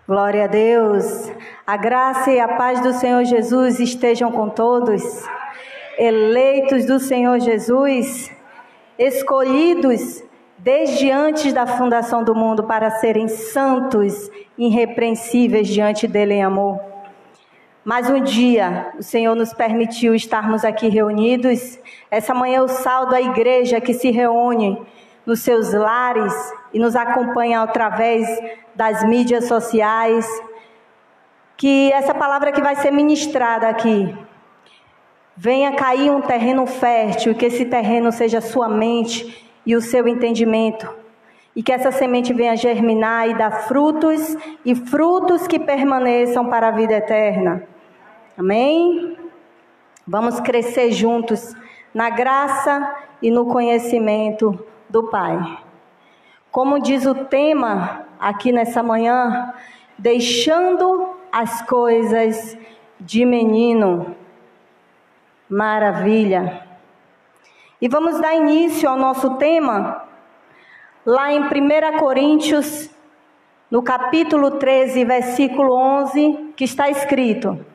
Glória a Deus. A graça e a paz do Senhor Jesus estejam com todos. Eleitos do Senhor Jesus, escolhidos desde antes da fundação do mundo para serem santos, irrepreensíveis diante dele em amor. Mas um dia o Senhor nos permitiu estarmos aqui reunidos. Essa manhã eu saudo a igreja que se reúne nos seus lares e nos acompanha através das mídias sociais. Que essa palavra que vai ser ministrada aqui venha cair um terreno fértil, que esse terreno seja a sua mente e o seu entendimento, e que essa semente venha germinar e dar frutos, e frutos que permaneçam para a vida eterna. Amém? Vamos crescer juntos na graça e no conhecimento do Pai. Como diz o tema aqui nessa manhã, deixando as coisas de menino. Maravilha! E vamos dar início ao nosso tema, lá em 1 Coríntios, no capítulo 13, versículo 11, que está escrito: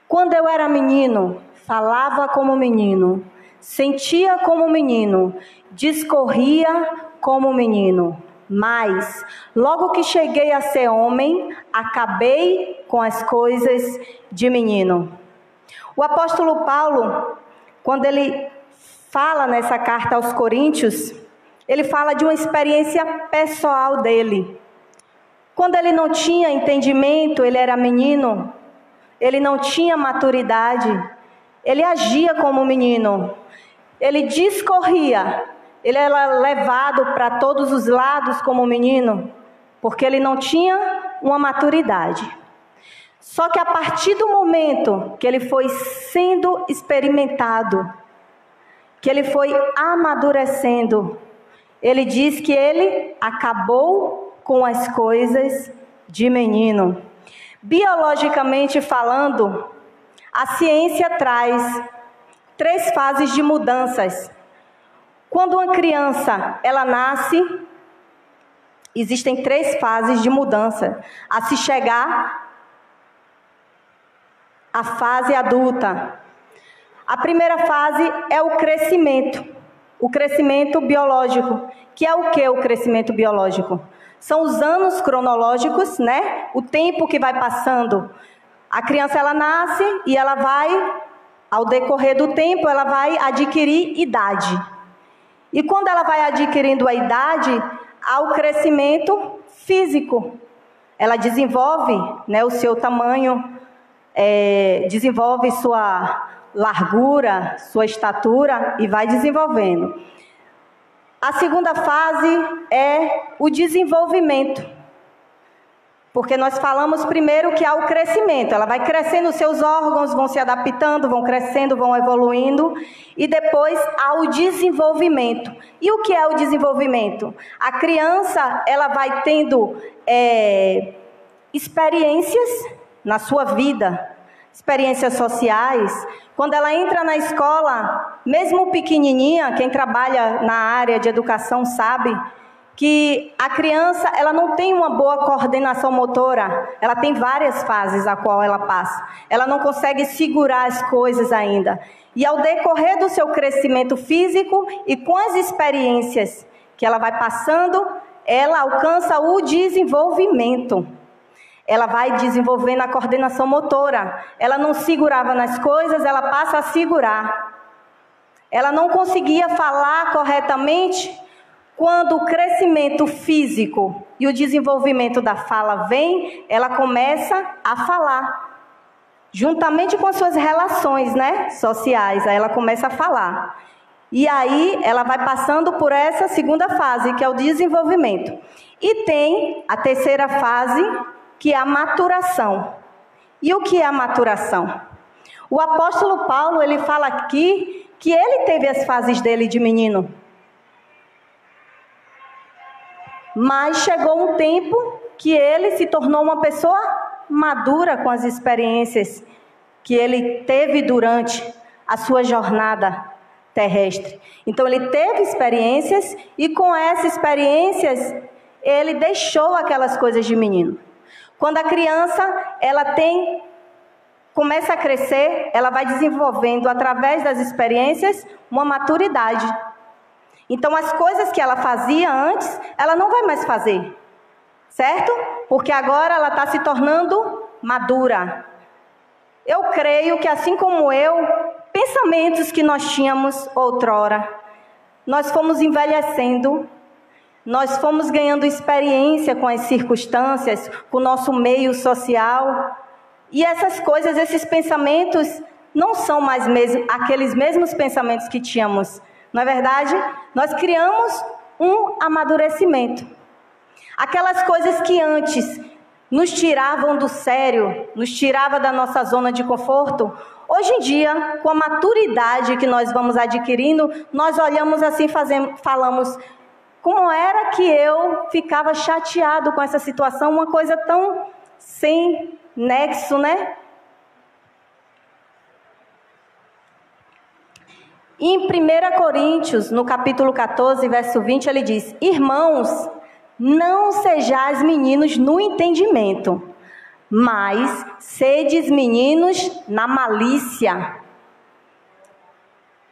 quando eu era menino, falava como menino, sentia como menino, discorria como menino. Mas, logo que cheguei a ser homem, acabei com as coisas de menino. O apóstolo Paulo, quando ele fala nessa carta aos Coríntios, ele fala de uma experiência pessoal dele. Quando ele não tinha entendimento, ele era menino, ele não tinha maturidade, ele agia como menino, ele discorria, ele era levado para todos os lados como menino, porque ele não tinha uma maturidade. Só que a partir do momento que ele foi sendo experimentado, que ele foi amadurecendo, ele diz que ele acabou com as coisas de menino. Biologicamente falando, a ciência traz 3 fases de mudanças. Quando uma criança ela nasce, existem 3 fases de mudança a se chegar à fase adulta. A primeira fase é o crescimento biológico. Que é o que o crescimento biológico? São os anos cronológicos, né? O tempo que vai passando. A criança ela nasce e ela vai, ao decorrer do tempo, ela vai adquirir idade. E quando ela vai adquirindo a idade, há o crescimento físico. Ela desenvolve, né, o seu tamanho, desenvolve sua largura, sua estatura e vai desenvolvendo. A segunda fase é o desenvolvimento. Porque nós falamos primeiro que há o crescimento. Ela vai crescendo, os seus órgãos vão se adaptando, vão crescendo, vão evoluindo. E depois há o desenvolvimento. E o que é o desenvolvimento? A criança ela vai tendo experiências na sua vida, experiências sociais. Quando ela entra na escola, mesmo pequenininha, quem trabalha na área de educação sabe que a criança ela não tem uma boa coordenação motora, ela tem várias fases a qual ela passa, ela não consegue segurar as coisas ainda. E ao decorrer do seu crescimento físico e com as experiências que ela vai passando, ela alcança o desenvolvimento. Ela vai desenvolvendo a coordenação motora. Ela não segurava nas coisas, ela passa a segurar. Ela não conseguia falar corretamente. Quando o crescimento físico e o desenvolvimento da fala vem, ela começa a falar. Juntamente com as suas relações, né, sociais, aí ela começa a falar. E aí ela vai passando por essa segunda fase, que é o desenvolvimento. E tem a terceira fase, que é a maturação. E o que é a maturação? O apóstolo Paulo, ele fala aqui que ele teve as fases dele de menino. Mas chegou um tempo que ele se tornou uma pessoa madura com as experiências que ele teve durante a sua jornada terrestre. Então ele teve experiências e com essas experiências ele deixou aquelas coisas de menino. Quando a criança, começa a crescer, ela vai desenvolvendo, através das experiências, uma maturidade. Então, as coisas que ela fazia antes, ela não vai mais fazer, certo? Porque agora ela está se tornando madura. Eu creio que, assim como eu, pensamentos que nós tínhamos outrora, nós fomos envelhecendo, nós fomos ganhando experiência com as circunstâncias, com o nosso meio social, e essas coisas, esses pensamentos, não são mais aqueles mesmos pensamentos que tínhamos, não é verdade? Nós criamos um amadurecimento. Aquelas coisas que antes nos tiravam do sério, nos tirava da nossa zona de conforto, hoje em dia, com a maturidade que nós vamos adquirindo, nós olhamos assim e falamos, como era que eu ficava chateado com essa situação, uma coisa tão sem nexo, né? E em 1 Coríntios, no capítulo 14, verso 20, ele diz: irmãos, não sejais meninos no entendimento, mas sedes meninos na malícia.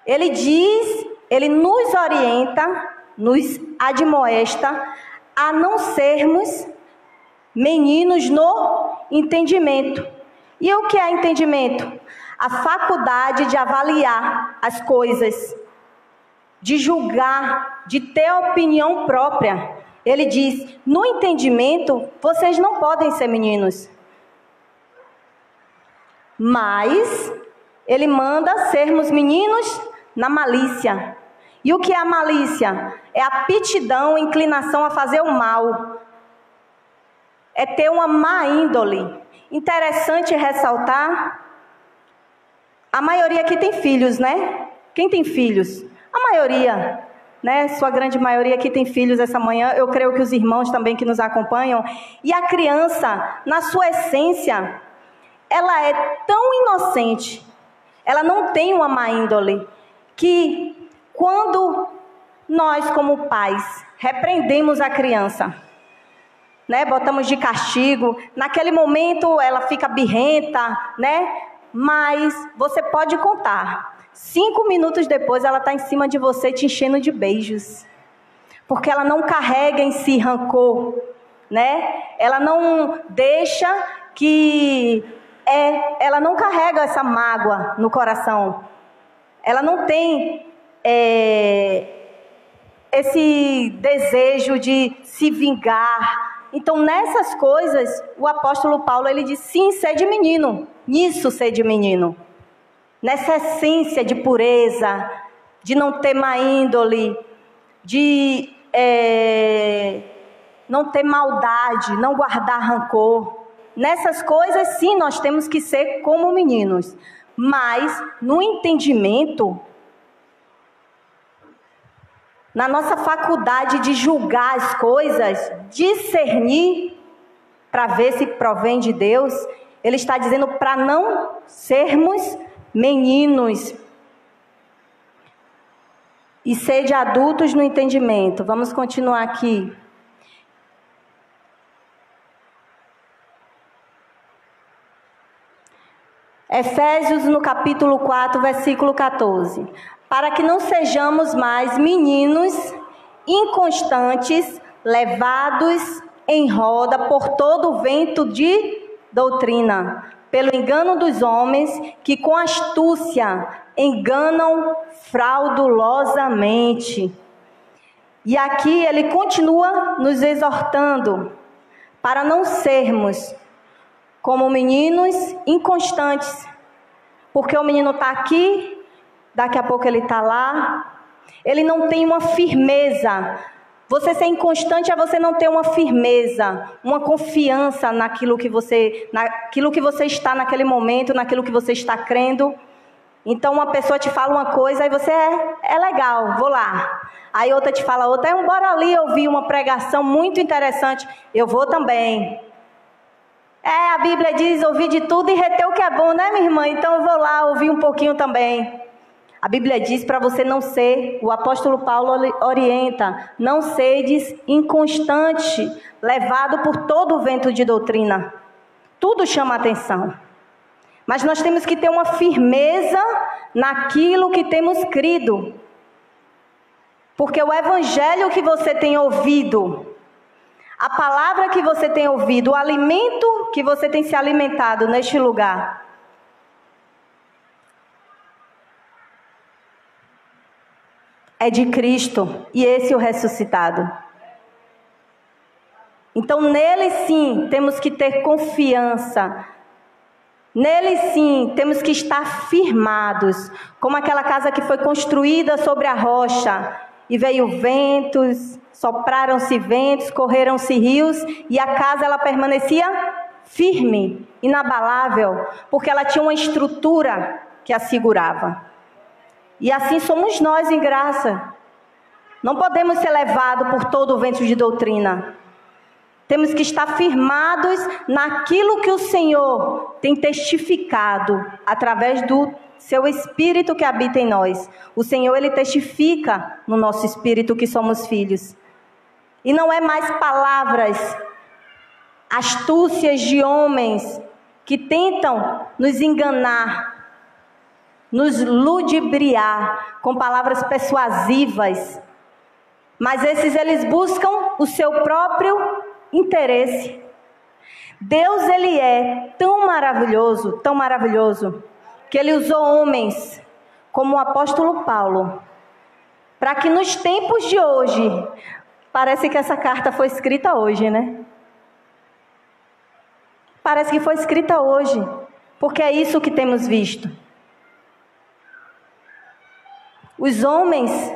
Ele diz, ele nos orienta, nos admoesta a não sermos meninos no entendimento. E o que é entendimento? A faculdade de avaliar as coisas, de julgar, de ter opinião própria. Ele diz, no entendimento, vocês não podem ser meninos. Mas ele manda sermos meninos na malícia. E o que é a malícia? É a aptidão, inclinação a fazer o mal. É ter uma má índole. Interessante ressaltar, a maioria aqui tem filhos, né? Quem tem filhos? A maioria, né? Sua grande maioria aqui tem filhos essa manhã. Eu creio que os irmãos também que nos acompanham. E a criança, na sua essência, ela é tão inocente, ela não tem uma má índole, que quando nós, como pais, repreendemos a criança, né, botamos de castigo, naquele momento ela fica birrenta, né, mas você pode contar, 5 minutos depois ela está em cima de você te enchendo de beijos, porque ela não carrega em si rancor, né, ela não deixa que... ela não carrega essa mágoa no coração. Ela não tem esse desejo de se vingar. Então, nessas coisas, o apóstolo Paulo, ele diz, sim, sede menino. Nisso, sede menino. Nessa essência de pureza, de não ter má índole, de não ter maldade, não guardar rancor. Nessas coisas, sim, nós temos que ser como meninos. Mas, no entendimento, na nossa faculdade de julgar as coisas, discernir, para ver se provém de Deus, ele está dizendo para não sermos meninos. E sede adultos no entendimento. Vamos continuar aqui. Efésios, no capítulo 4, versículo 14. Para que não sejamos mais meninos inconstantes, levados em roda por todo o vento de doutrina, pelo engano dos homens, que com astúcia enganam fraudulosamente. E aqui ele continua nos exortando para não sermos como meninos inconstantes, porque o menino está aqui, daqui a pouco ele está lá, ele não tem uma firmeza. Você ser inconstante é você não ter uma firmeza, uma confiança naquilo que você está naquele momento, naquilo que você está crendo. Então uma pessoa te fala uma coisa, aí você é legal, vou lá. Aí outra te fala outra, bora ali ouvir uma pregação muito interessante, eu vou também. A Bíblia diz ouvir de tudo e reter o que é bom, né, minha irmã? Então eu vou lá ouvir um pouquinho também. A Bíblia diz para você não ser, o apóstolo Paulo orienta, não sedes inconstante, levado por todo o vento de doutrina. tudo chama atenção. Mas nós temos que ter uma firmeza naquilo que temos crido. Porque o evangelho que você tem ouvido, a palavra que você tem ouvido, o alimento que você tem se alimentado neste lugar, é de Cristo, e esse é o ressuscitado. Então nele sim temos que ter confiança, nele sim temos que estar firmados, como aquela casa que foi construída sobre a rocha, e veio ventos, sopraram-se ventos, correram-se rios, e a casa ela permanecia firme, inabalável, porque ela tinha uma estrutura que a segurava. E assim somos nós em graça. Não podemos ser levados por todo o vento de doutrina. Temos que estar firmados naquilo que o Senhor tem testificado através do seu Espírito que habita em nós. O Senhor, Ele testifica no nosso espírito que somos filhos. E não é mais palavras, astúcias de homens que tentam nos enganar, nos ludibriar com palavras persuasivas. Mas eles buscam o seu próprio interesse. Deus, Ele é tão maravilhoso, que Ele usou homens como o apóstolo Paulo, para que nos tempos de hoje, parece que essa carta foi escrita hoje, né? Parece que foi escrita hoje, porque é isso que temos visto. Os homens,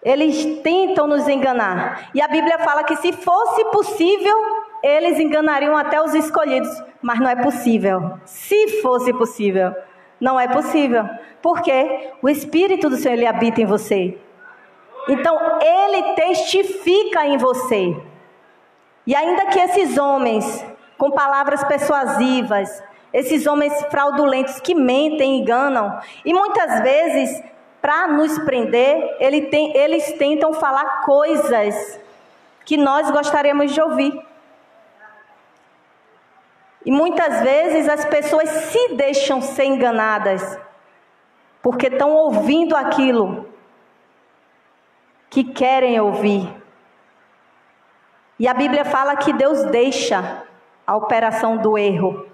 eles tentam nos enganar. E a Bíblia fala que se fosse possível, eles enganariam até os escolhidos. Mas não é possível. Se fosse possível, não é possível. Porque o Espírito do Senhor, Ele habita em você. Então, Ele testifica em você. E ainda que esses homens, com palavras persuasivas, esses homens fraudulentos que mentem, enganam, e muitas vezes, para nos prender, eles tentam falar coisas que nós gostaríamos de ouvir. E muitas vezes as pessoas se deixam ser enganadas, porque estão ouvindo aquilo que querem ouvir. E a Bíblia fala que Deus deixa a operação do erro.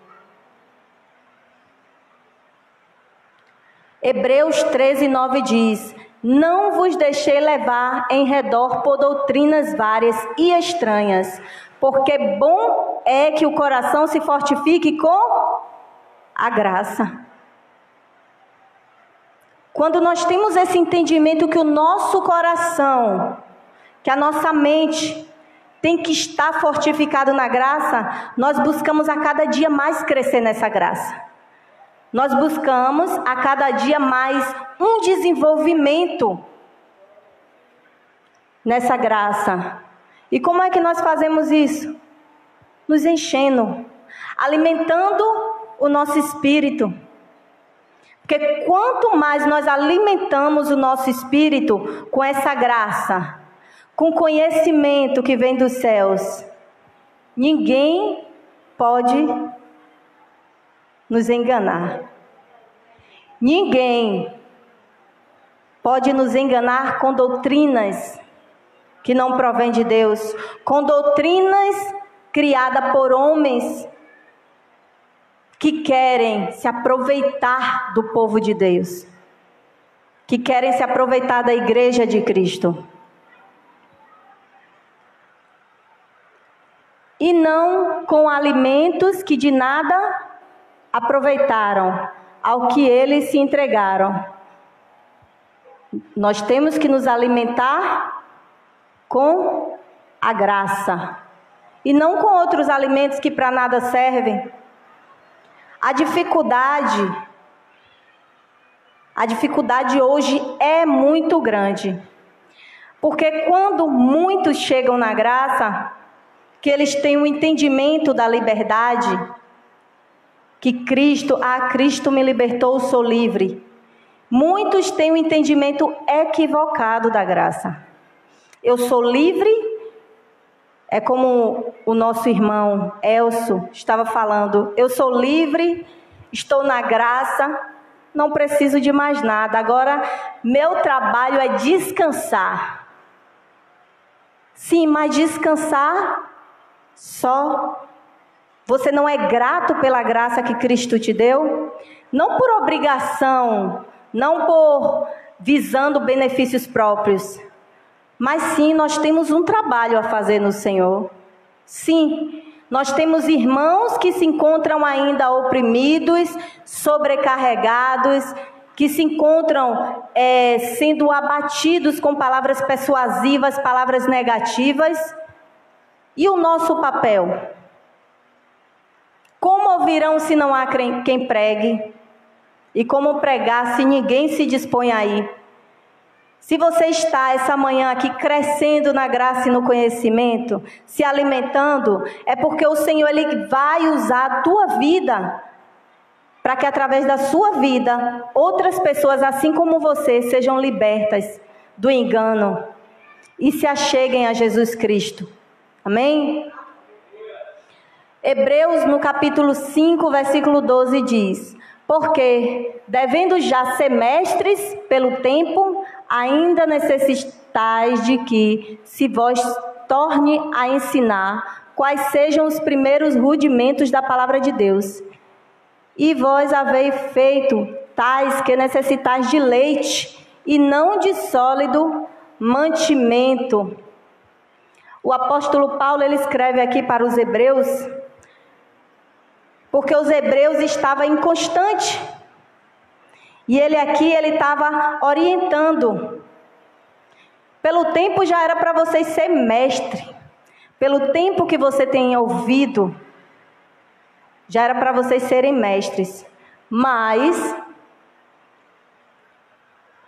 Hebreus 13:9 diz: não vos deixei levar em redor por doutrinas várias e estranhas, porque bom é que o coração se fortifique com a graça. Quando nós temos esse entendimento que o nosso coração, que a nossa mente tem que estar fortificado na graça, nós buscamos a cada dia mais crescer nessa graça. Nós buscamos a cada dia mais um desenvolvimento nessa graça. E como é que nós fazemos isso? Nos enchendo, alimentando o nosso espírito. Porque quanto mais nós alimentamos o nosso espírito com essa graça, com conhecimento que vem dos céus, ninguém pode nos enganar. Ninguém pode nos enganar com doutrinas que não provém de Deus, com doutrinas criadas por homens que querem se aproveitar do povo de Deus, que querem se aproveitar da igreja de Cristo. E não com alimentos que de nada aproveitaram ao que eles se entregaram. Nós temos que nos alimentar com a graça e não com outros alimentos que para nada servem. A dificuldade hoje é muito grande, porque quando muitos chegam na graça, que eles têm um entendimento da liberdade, que Cristo me libertou, sou livre. Muitos têm um entendimento equivocado da graça. Eu sou livre, É como o nosso irmão Elcio estava falando, eu sou livre, estou na graça, não preciso de mais nada. Agora, meu trabalho é descansar. Sim, mas descansar só. Você não é grato pela graça que Cristo te deu? Não por obrigação, não por visando benefícios próprios. Mas sim, nós temos um trabalho a fazer no Senhor. Sim, nós temos irmãos que se encontram ainda oprimidos, sobrecarregados, que se encontram sendo abatidos com palavras persuasivas, palavras negativas. E o nosso papel? Como ouvirão se não há quem pregue? E como pregar se ninguém se dispõe a ir? Se você está essa manhã aqui crescendo na graça e no conhecimento, se alimentando, é porque o Senhor Ele vai usar a tua vida para que através da sua vida, outras pessoas assim como você sejam libertas do engano e se acheguem a Jesus Cristo. Amém? Hebreus no capítulo 5, versículo 12 diz: porque, devendo já ser mestres pelo tempo, ainda necessitais de que se vos torne a ensinar quais sejam os primeiros rudimentos da palavra de Deus. E vós haveis feito tais que necessitais de leite e não de sólido mantimento. O apóstolo Paulo, ele escreve aqui para os hebreus, porque os hebreus estavam inconstantes. E ele estava orientando. Pelo tempo já era para vocês ser mestre. Pelo tempo que você tem ouvido, já era para vocês serem mestres. Mas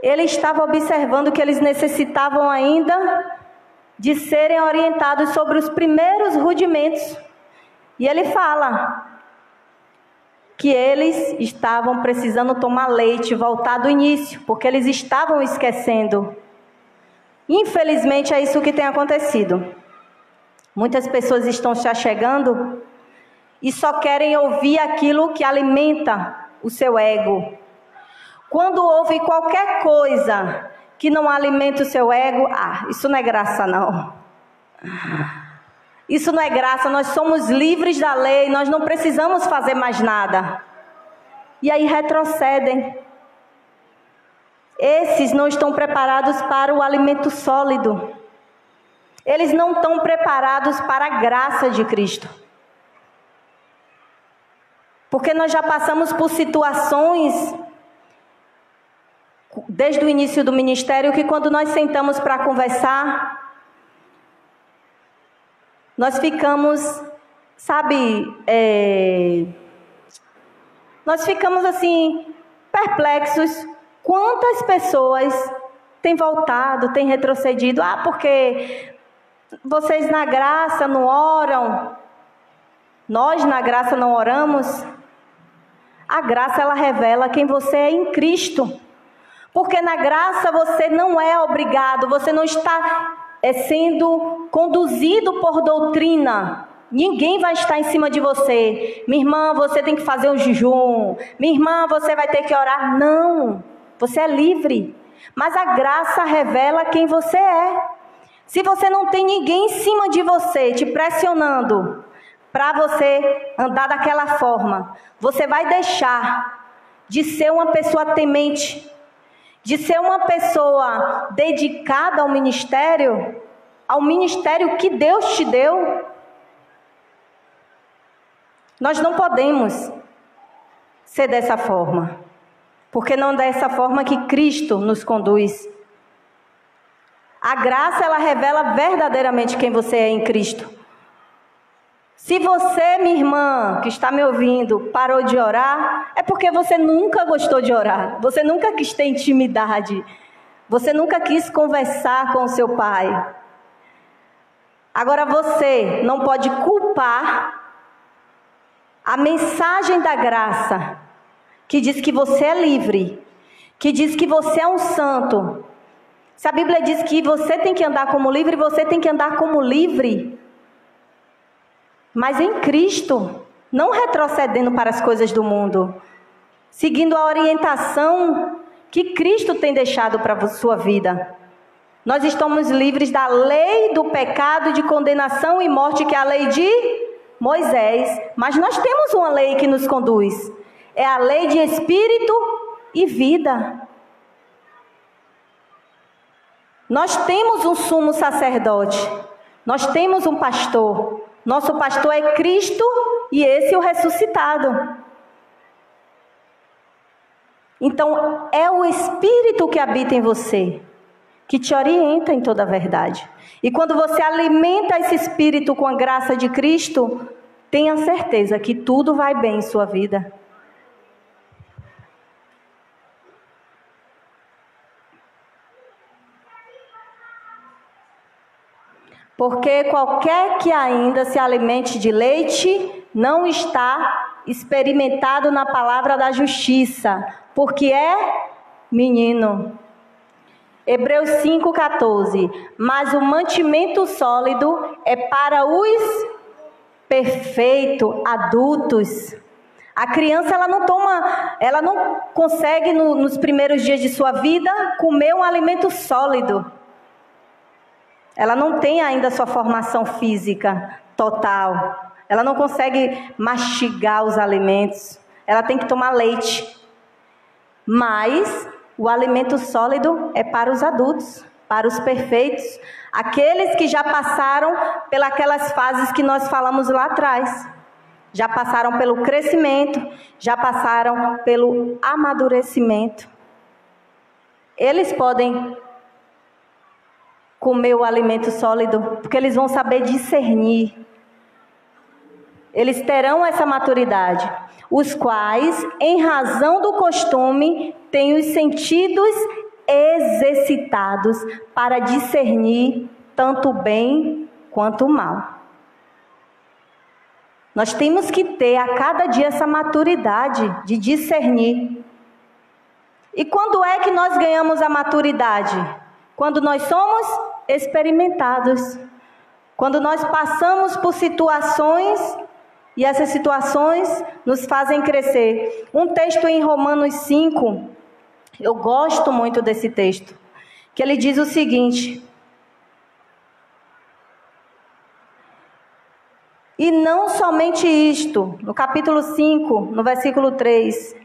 ele estava observando que eles necessitavam ainda de serem orientados sobre os primeiros rudimentos. E ele fala que eles estavam precisando tomar leite, voltar do início, porque eles estavam esquecendo. Infelizmente é isso que tem acontecido. Muitas pessoas estão se achegando e só querem ouvir aquilo que alimenta o seu ego. Quando ouve qualquer coisa que não alimenta o seu ego, isso não é graça não. Isso não é graça, nós somos livres da lei, nós não precisamos fazer mais nada. E aí retrocedem. Esses não estão preparados para o alimento sólido. Eles não estão preparados para a graça de Cristo. Porque nós já passamos por situações, desde o início do ministério, que quando nós sentamos para conversar, nós ficamos, nós ficamos assim, perplexos. Quantas pessoas têm voltado, têm retrocedido? Porque vocês na graça não oram, nós na graça não oramos. A graça, ela revela quem você é em Cristo. Porque na graça você não é obrigado, você não está sendo conduzido por doutrina. Ninguém vai estar em cima de você. Minha irmã, você tem que fazer um jejum. Minha irmã, você vai ter que orar. Não, você é livre. Mas a graça revela quem você é. Se você não tem ninguém em cima de você te pressionando para você andar daquela forma, você vai deixar de ser uma pessoa temente, de ser uma pessoa dedicada ao ministério que Deus te deu. Nós não podemos ser dessa forma, porque não é dessa forma que Cristo nos conduz. A graça, ela revela verdadeiramente quem você é em Cristo. Se você, minha irmã, que está me ouvindo, parou de orar, é porque você nunca gostou de orar. Você nunca quis ter intimidade. Você nunca quis conversar com o seu pai. Agora você não pode culpar a mensagem da graça, que diz que você é livre, que diz que você é um santo. Se a Bíblia diz que você tem que andar como livre, você tem que andar como livre. mas em Cristo, não retrocedendo para as coisas do mundo, seguindo a orientação que Cristo tem deixado para a sua vida. Nós estamos livres da lei do pecado, de condenação e morte, que é a lei de Moisés, mas nós temos uma lei que nos conduz, é a lei de espírito e vida. Nós temos um sumo sacerdote, nós temos um pastor, nosso pastor é Cristo e esse é o ressuscitado. Então é o Espírito que habita em você, que te orienta em toda a verdade. E quando você alimenta esse Espírito com a graça de Cristo, tenha certeza que tudo vai bem em sua vida. Porque qualquer que ainda se alimente de leite não está experimentado na palavra da justiça, porque é menino. Hebreus 5,14. Mas o mantimento sólido é para os perfeitos, adultos. A criança ela não consegue nos primeiros dias de sua vida comer um alimento sólido. Ela não tem ainda sua formação física total. Ela não consegue mastigar os alimentos. Ela tem que tomar leite. Mas o alimento sólido é para os adultos, para os perfeitos. Aqueles que já passaram pelas fases que nós falamos lá atrás. Já passaram pelo crescimento, já passaram pelo amadurecimento. Eles podem comer o alimento sólido, porque eles vão saber discernir. Eles terão essa maturidade, os quais, em razão do costume, têm os sentidos exercitados para discernir tanto o bem quanto o mal. Nós temos que ter a cada dia essa maturidade de discernir. E quando é que nós ganhamos a maturidade? Quando nós somos experimentados. Quando nós passamos por situações e essas situações nos fazem crescer. Um texto em Romanos 5, eu gosto muito desse texto, que ele diz o seguinte: e não somente isto, no capítulo 5, no versículo 3,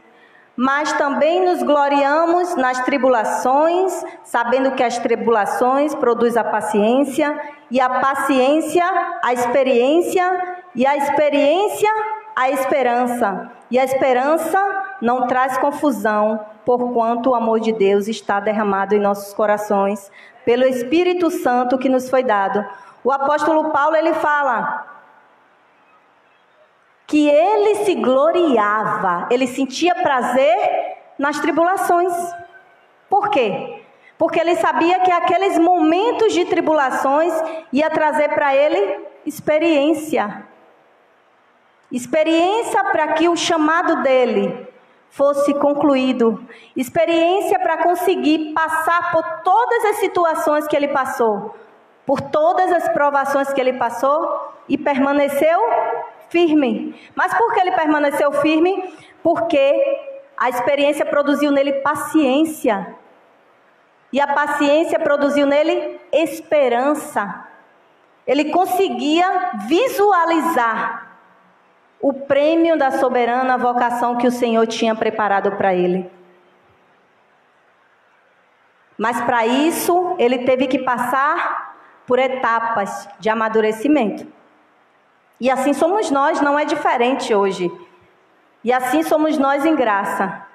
mas também nos gloriamos nas tribulações, sabendo que as tribulações produzem a paciência, e a paciência a experiência, e a experiência a esperança. E a esperança não traz confusão, porquanto o amor de Deus está derramado em nossos corações, pelo Espírito Santo que nos foi dado. O apóstolo Paulo, ele fala que ele se gloriava, ele sentia prazer nas tribulações. Por quê? Porque ele sabia que aqueles momentos de tribulações ia trazer para ele experiência. Experiência para que o chamado dele fosse concluído. Experiência para conseguir passar por todas as situações que ele passou, por todas as provações que ele passou, e permaneceu firme. Mas por que ele permaneceu firme? Porque a experiência produziu nele paciência. E a paciência produziu nele esperança. Ele conseguia visualizar o prêmio da soberana vocação que o Senhor tinha preparado para ele. Mas para isso, ele teve que passar por etapas de amadurecimento. E assim somos nós, não é diferente hoje. E assim somos nós em graça.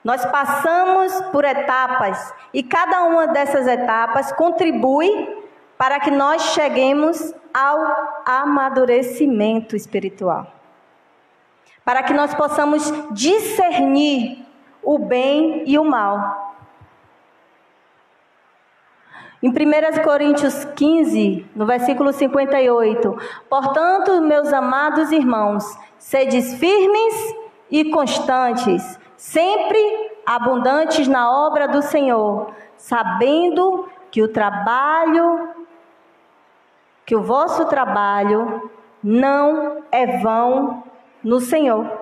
Nós passamos por etapas, e cada uma dessas etapas contribui para que nós cheguemos ao amadurecimento espiritual. Para que nós possamos discernir o bem e o mal. Em 1 Coríntios 15, no versículo 58, portanto, meus amados irmãos, sedes firmes e constantes, sempre abundantes na obra do Senhor, sabendo que o vosso trabalho não é vão no Senhor.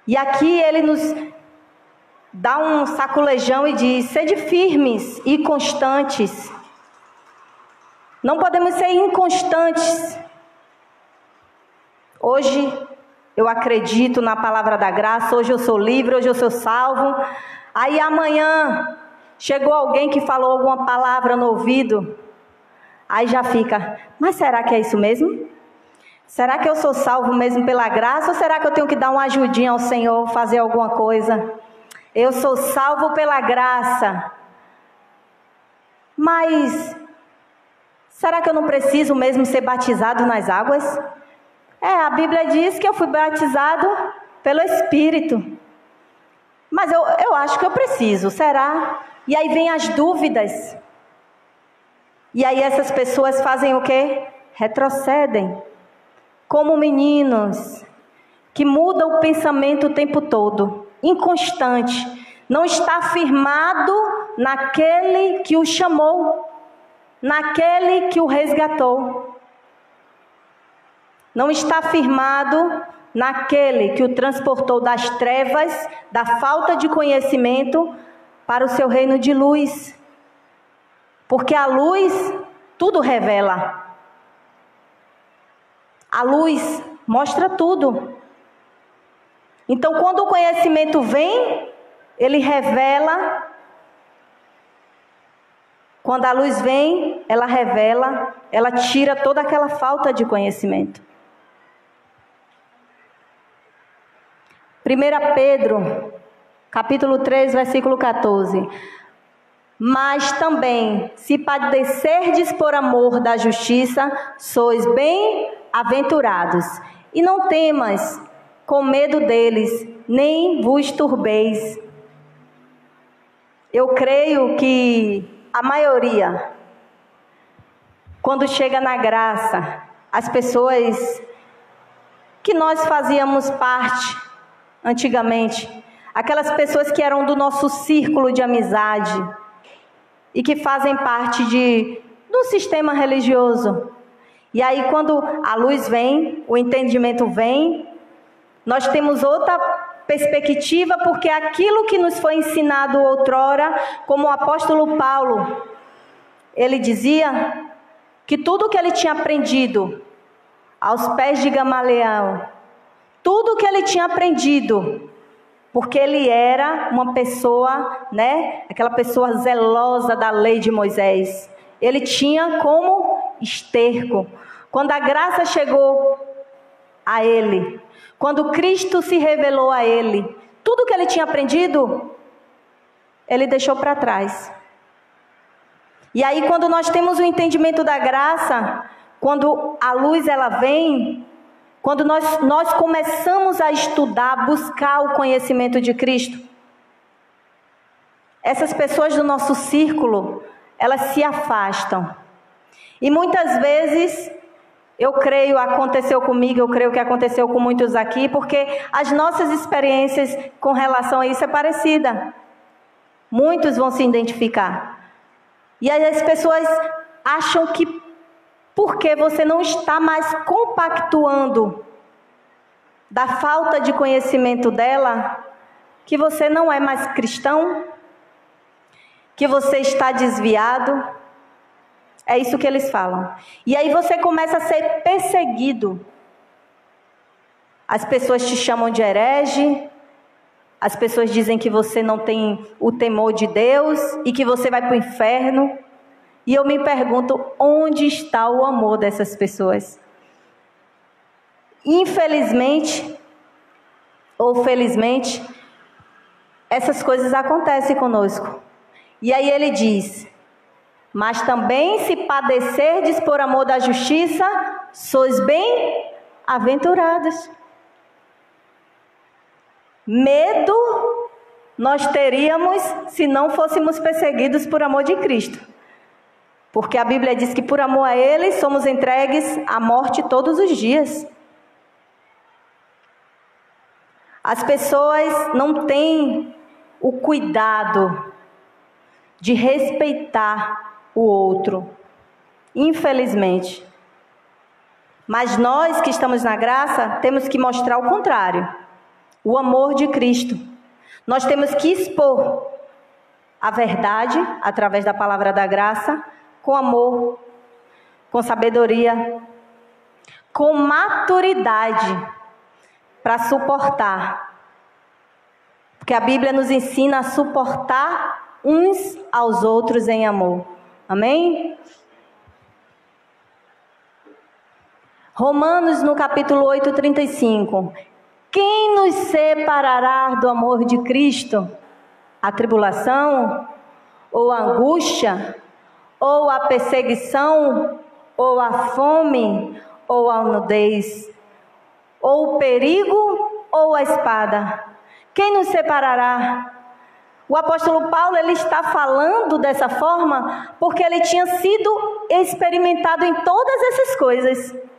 E aqui ele nos dá um saculejão e diz: sede firmes e constantes. Não podemos ser inconstantes. Hoje eu acredito na palavra da graça, hoje eu sou livre, hoje eu sou salvo. Aí amanhã chegou alguém que falou alguma palavra no ouvido, aí já fica: mas será que é isso mesmo? Será que eu sou salvo mesmo pela graça, ou será que eu tenho que dar uma ajudinha ao Senhor, fazer alguma coisa? Eu sou salvo pela graça, mas será que eu não preciso mesmo ser batizado nas águas? A Bíblia diz que eu fui batizado pelo Espírito, mas eu acho que eu preciso, será? E aí vem as dúvidas, e aí essas pessoas fazem o quê? Retrocedem, como meninos que mudam o pensamento o tempo todo, inconstante, não está firmado naquele que o chamou, naquele que o resgatou. Não está firmado naquele que o transportou das trevas, da falta de conhecimento, para o seu reino de luz. Porque a luz tudo revela. A luz mostra tudo. Então, quando o conhecimento vem, ele revela. Quando a luz vem, ela revela, ela tira toda aquela falta de conhecimento. 1 Pedro, capítulo 3, versículo 14. Mas também, se padecerdes por amor da justiça, sois bem-aventurados. E não temas com medo deles, nem vos turbeis. Eu creio que a maioria, quando chega na graça, as pessoas que nós fazíamos parte antigamente, aquelas pessoas que eram do nosso círculo de amizade e que fazem parte do sistema religioso. E aí quando a luz vem, o entendimento vem, nós temos outra perspectiva, porque aquilo que nos foi ensinado outrora, como o apóstolo Paulo, ele dizia que tudo que ele tinha aprendido aos pés de Gamaliel, tudo que ele tinha aprendido, porque ele era uma pessoa, aquela pessoa zelosa da lei de Moisés, ele tinha como esterco. Quando a graça chegou a ele, quando Cristo se revelou a ele, tudo que ele tinha aprendido, ele deixou para trás. E aí quando nós temos o entendimento da graça, quando a luz ela vem, quando nós começamos a estudar, buscar o conhecimento de Cristo, essas pessoas do nosso círculo, elas se afastam. E muitas vezes, eu creio, aconteceu comigo, eu creio que aconteceu com muitos aqui, porque as nossas experiências com relação a isso é parecida. Muitos vão se identificar. E aí as pessoas acham que porque você não está mais compactuando da falta de conhecimento dela, que você não é mais cristão, que você está desviado. É isso que eles falam. E aí você começa a ser perseguido. As pessoas te chamam de herege, as pessoas dizem que você não tem o temor de Deus e que você vai para o inferno. E eu me pergunto, onde está o amor dessas pessoas? Infelizmente, ou felizmente, essas coisas acontecem conosco. E aí ele diz: mas também se padecerdes por amor da justiça, sois bem-aventurados. Medo nós teríamos se não fôssemos perseguidos por amor de Cristo. Porque a Bíblia diz que por amor a Ele somos entregues à morte todos os dias. As pessoas não têm o cuidado de respeitar o outro, infelizmente. Mas nós que estamos na graça, temos que mostrar o contrário. O amor de Cristo. Nós temos que expor a verdade, através da palavra da graça, com amor, com sabedoria, com maturidade, para suportar. Porque a Bíblia nos ensina a suportar uns aos outros em amor. Amém? Romanos, no capítulo 8, 35. Quem nos separará do amor de Cristo? A tribulação? Ou a angústia? Ou a perseguição? Ou a fome? Ou a nudez? Ou o perigo? Ou a espada? Quem nos separará? O apóstolo Paulo, ele está falando dessa forma porque ele tinha sido experimentado em todas essas coisas.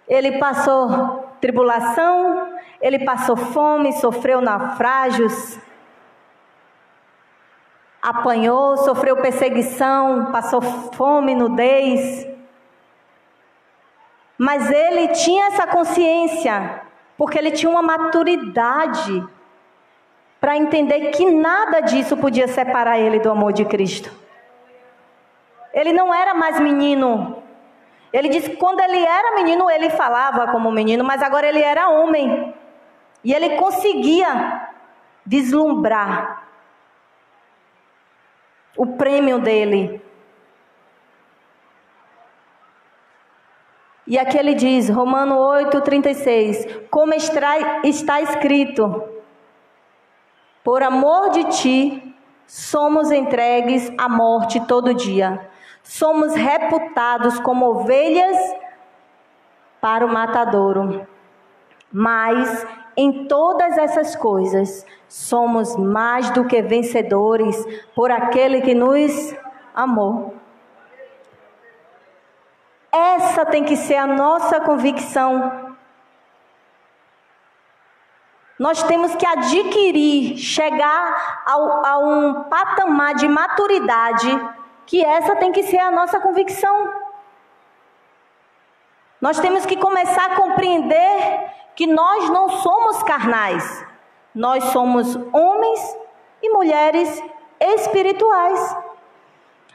Ele passou tribulação, ele passou fome, sofreu naufrágios, apanhou, sofreu perseguição, passou fome, nudez. Mas ele tinha essa consciência, porque ele tinha uma maturidade para entender que nada disso podia separar ele do amor de Cristo. Ele não era mais menino. Ele disse que quando ele era menino, ele falava como menino, mas agora ele era homem. E ele conseguia vislumbrar o prêmio dele. E aqui ele diz, Romanos 8, 36, como está escrito, por amor de ti, somos entregues à morte todo dia. Somos reputados como ovelhas para o matadouro. Mas em todas essas coisas, somos mais do que vencedores por aquele que nos amou. Essa tem que ser a nossa convicção. Nós temos que adquirir, chegar a um patamar de maturidade, que essa tem que ser a nossa convicção. Nós temos que começar a compreender que nós não somos carnais. Nós somos homens e mulheres espirituais.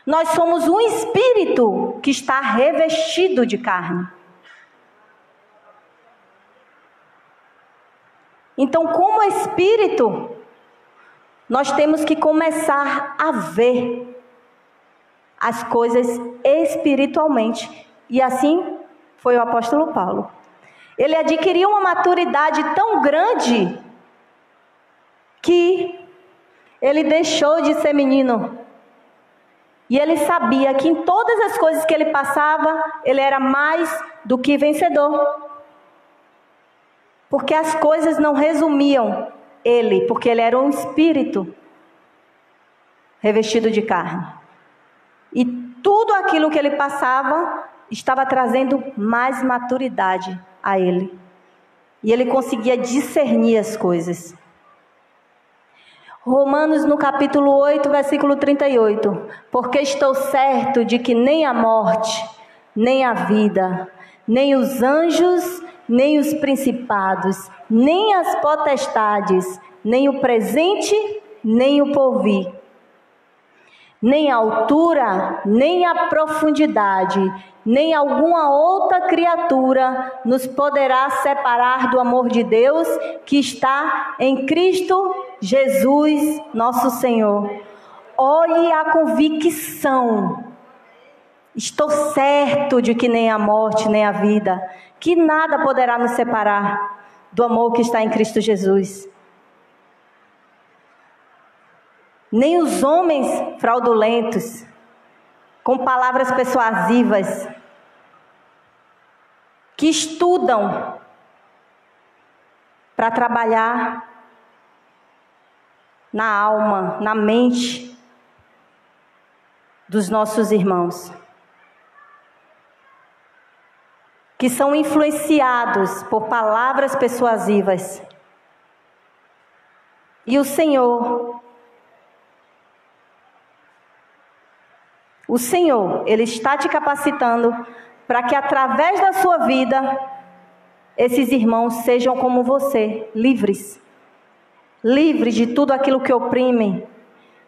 Nós somos um espírito que está revestido de carne. Então, como espírito, nós temos que começar a ver as coisas espiritualmente. E assim foi o apóstolo Paulo. Ele adquiriu uma maturidade tão grande que ele deixou de ser menino. E ele sabia que em todas as coisas que ele passava, ele era mais do que vencedor. Porque as coisas não resumiam ele, porque ele era um espírito revestido de carne. E tudo aquilo que ele passava estava trazendo mais maturidade a ele. E ele conseguia discernir as coisas. Romanos no capítulo 8, versículo 38. Porque estou certo de que nem a morte, nem a vida, nem os anjos, nem os principados, nem as potestades, nem o presente, nem o porvir, nem a altura, nem a profundidade, nem alguma outra criatura nos poderá separar do amor de Deus que está em Cristo Jesus, nosso Senhor. Olhe a convicção. Estou certo de que nem a morte, nem a vida, que nada poderá nos separar do amor que está em Cristo Jesus. Nem os homens fraudulentos, com palavras persuasivas, que estudam para trabalhar na alma, na mente dos nossos irmãos, que são influenciados por palavras persuasivas. E o Senhor, Ele está te capacitando para que através da sua vida, esses irmãos sejam como você, livres. Livres de tudo aquilo que oprime,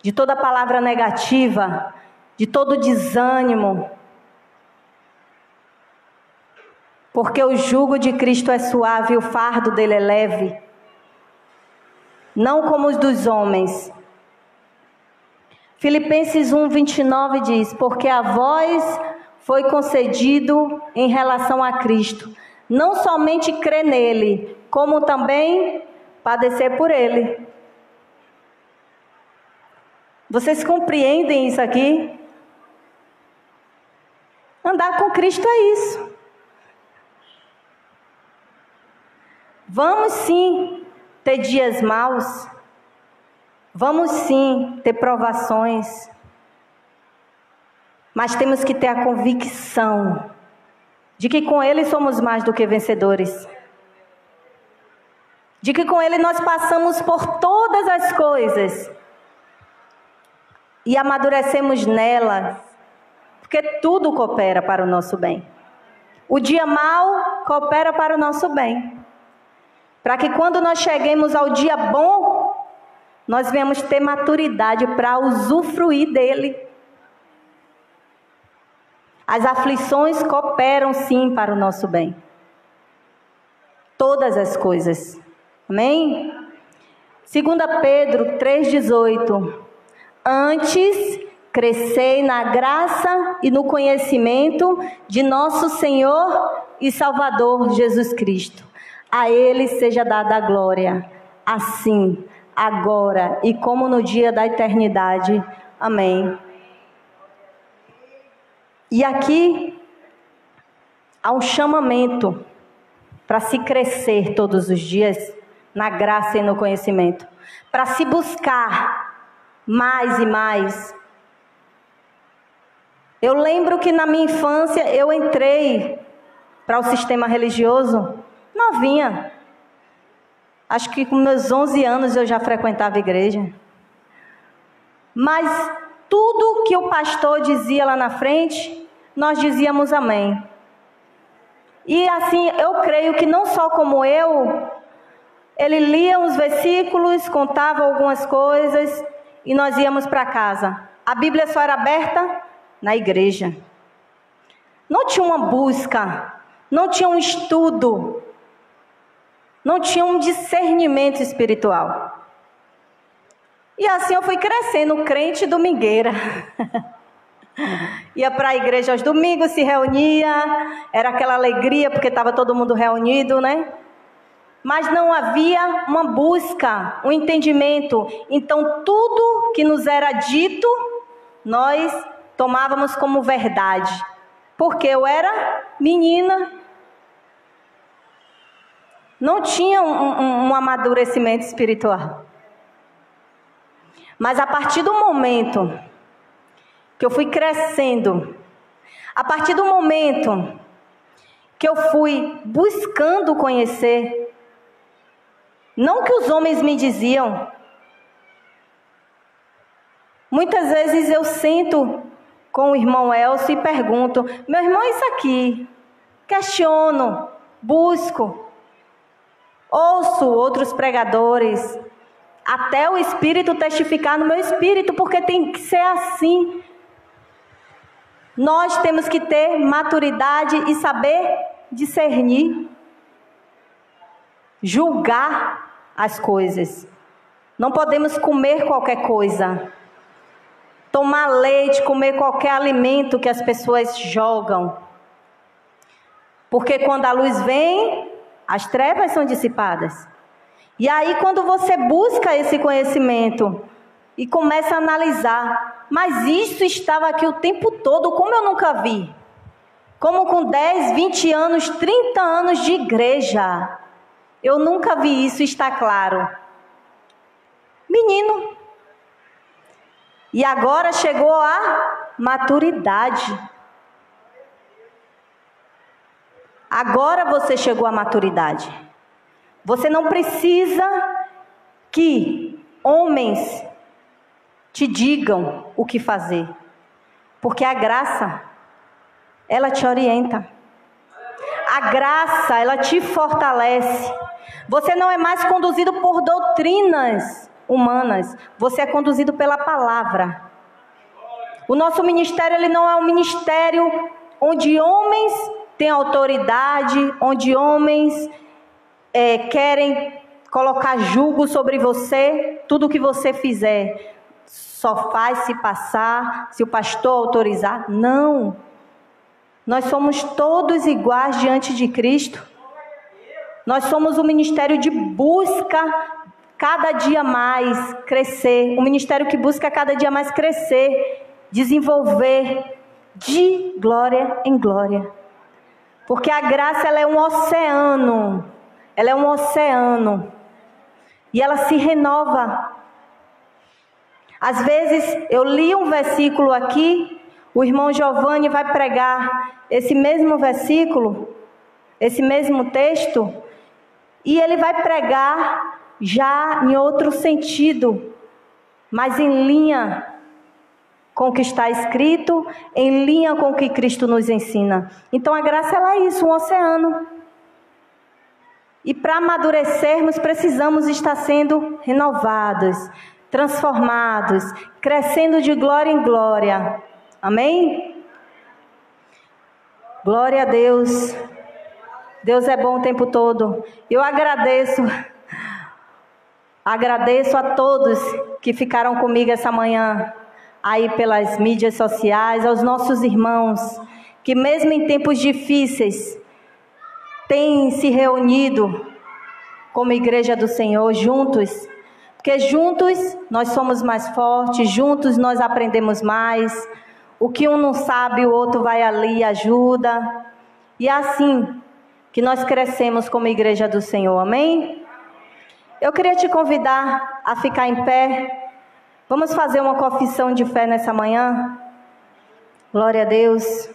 de toda palavra negativa, de todo desânimo. Porque o jugo de Cristo é suave e o fardo dele é leve. Não como os dos homens. Filipenses 1:29 diz: porque a vós foi concedido em relação a Cristo, não somente crer nele, como também padecer por ele. Vocês compreendem isso aqui? Andar com Cristo é isso. Vamos sim ter dias maus. Vamos sim ter provações. Mas temos que ter a convicção de que com Ele somos mais do que vencedores. De que com Ele nós passamos por todas as coisas. E amadurecemos nela. Porque tudo coopera para o nosso bem. O dia mau coopera para o nosso bem. Para que quando nós cheguemos ao dia bom, nós venhamos ter maturidade para usufruir dele. As aflições cooperam sim para o nosso bem. Todas as coisas. Amém? 2 Pedro 3,18. Antes, crescei na graça e no conhecimento de nosso Senhor e Salvador Jesus Cristo. A Ele seja dada a glória, assim, agora e como no dia da eternidade. Amém. E aqui há um chamamento para se crescer todos os dias na graça e no conhecimento, para se buscar mais e mais. Eu lembro que na minha infância eu entrei para o sistema religioso novinha. Acho que com meus 11 anos eu já frequentava a igreja. Mas tudo que o pastor dizia lá na frente, nós dizíamos amém. E assim, eu creio que não só como eu, ele lia uns versículos, contava algumas coisas e nós íamos para casa. A Bíblia só era aberta na igreja. Não tinha uma busca, não tinha um estudo, não tinha um discernimento espiritual. E assim eu fui crescendo, crente domingueira. Ia para a igreja aos domingos, se reunia, era aquela alegria porque estava todo mundo reunido, né? Mas não havia uma busca, um entendimento. Então tudo que nos era dito, nós tomávamos como verdade. Porque eu era menina. Não tinha um amadurecimento espiritual. Mas a partir do momento que eu fui crescendo, a partir do momento que eu fui buscando conhecer, não que os homens me diziam, muitas vezes eu sento com o irmão Elcio e pergunto: meu irmão, isso aqui? Questiono, busco. Ouço outros pregadores, até o Espírito testificar no meu espírito, porque tem que ser assim. Nós temos que ter maturidade e saber discernir, julgar as coisas. Não podemos comer qualquer coisa, tomar leite, comer qualquer alimento que as pessoas jogam. Porque quando a luz vem, as trevas são dissipadas. E aí quando você busca esse conhecimento e começa a analisar, mas isso estava aqui o tempo todo, como eu nunca vi? Como com 10, 20 anos, 30 anos de igreja, eu nunca vi isso, está claro. Menino. E agora chegou a maturidade. Agora você chegou à maturidade. Você não precisa que homens te digam o que fazer. Porque a graça ela te orienta. A graça, ela te fortalece. Você não é mais conduzido por doutrinas humanas. Você é conduzido pela palavra. O nosso ministério, ele não é um ministério onde homens têm autoridade, onde homens querem colocar julgo sobre você. Tudo que você fizer só faz se passar, se o pastor autorizar. Não. Nós somos todos iguais diante de Cristo. Nós somos um ministério de busca cada dia mais crescer. Um ministério que busca cada dia mais crescer, desenvolver de glória em glória. Porque a graça, ela é um oceano. Ela é um oceano. E ela se renova. Às vezes eu li um versículo aqui, o irmão Giovanni vai pregar esse mesmo versículo, esse mesmo texto, e ele vai pregar já em outro sentido, mas em linha com o que está escrito, em linha com o que Cristo nos ensina. Então a graça, ela é isso, um oceano. E para amadurecermos, precisamos estar sendo renovados, transformados, crescendo de glória em glória. Amém? Glória a Deus. Deus é bom o tempo todo. Eu agradeço a todos que ficaram comigo essa manhã, aí pelas mídias sociais, aos nossos irmãos, que mesmo em tempos difíceis, têm se reunido como igreja do Senhor, juntos. Porque juntos nós somos mais fortes, juntos nós aprendemos mais. O que um não sabe, o outro vai ali e ajuda. E é assim que nós crescemos como igreja do Senhor, amém? Eu queria te convidar a ficar em pé. Vamos fazer uma confissão de fé nessa manhã? Glória a Deus.